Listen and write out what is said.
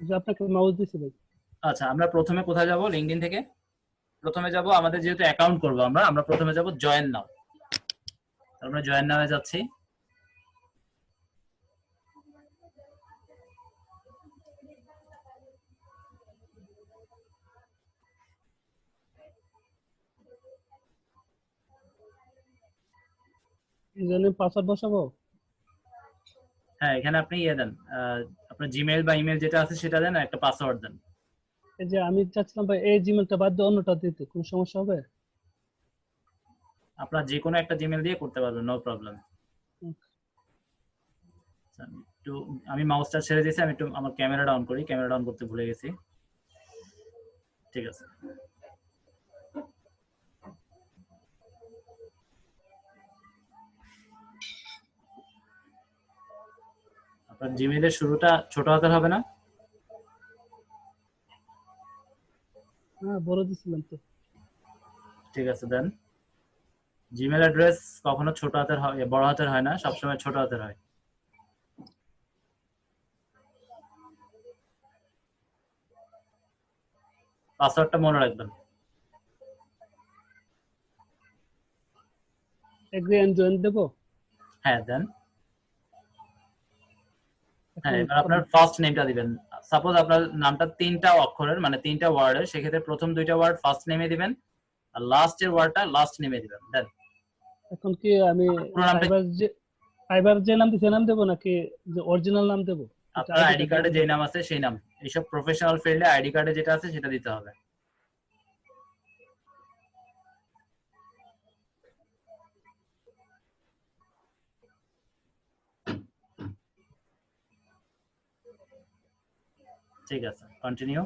যে আপনাকে মাউস দিছি ভাই। আচ্ছা, আমরা প্রথমে কোথায় যাব? লিঙ্কডইন থেকে প্রথমে যাব, আমাদের যেহেতু অ্যাকাউন্ট করব আমরা আমরা প্রথমে যাব জয়েন নাও। আমরা জয়েন নামে যাচ্ছি। এখানে পাসওয়ার্ড বসাবো। হ্যাঁ, এখানে আপনি ইয়ে দেন, আপনার জিমেইল বা ইমেল যেটা আছে সেটা দেন, আর একটা পাসওয়ার্ড দেন। এই যে আমি চাচ্ছিলাম ভাই এই জিমেলটা বাদ দিয়ে অন্যটা দিতে, কোনো সমস্যা হবে? আপনার যে কোনো একটা জিমেল দিয়ে করতে পারবেন, নো প্রবলেম। হুম। একটু আমি মাউসটা ছেড়ে দিয়েছি, আমি একটু আমার ক্যামেরাটা অন করি, ক্যামেরাটা অন করতে ভুলে গেছি। ঠিক আছে, আপনার জিমেইলের শুরুটা ছোট হাতের হবে না? হ্যাঁ, বলে দিছিলাম তো। ঠিক আছে, দেন। জিমেল অ্যাড্রেস কখনো ছোট হাতের হয়, বড় হাতের হয় না, সবসময় ছোট হাতের হয়। পাসওয়ার্ডটা মনে রাখবেন। এগ্রি এন্ড জয়েন দেবো। হ্যাঁ, দেন। হ্যাঁ, এখন এবার আপনার ফার্স্ট নেমটা দিবেন। সাপোজ আপনার নামটা 3টা অক্ষরের, মানে 3টা ওয়ার্ডের, সেক্ষেত্রে প্রথম 2টা ওয়ার্ড ফার্স্ট নেমে দিবেন, আর লাস্টের ওয়ার্ডটা লাস্ট নেমে দিবেন। দেন। এখন কি আমি পুরো নামটা ফাইবার যে নাম দিছে নাম দেবো নাকি যে অরিজিনাল নাম দেবো? এটা আপনার আইডি আইডি কার্ডে কার্ডে নাম যে দেবো। নাম আছে সেই নাম। এইসব প্রফেশনাল ফিল্ডে আইডি কার্ডে যেটা আছে সেটা দিতে হবে। ঠিক আছে, কন্টিনিউ।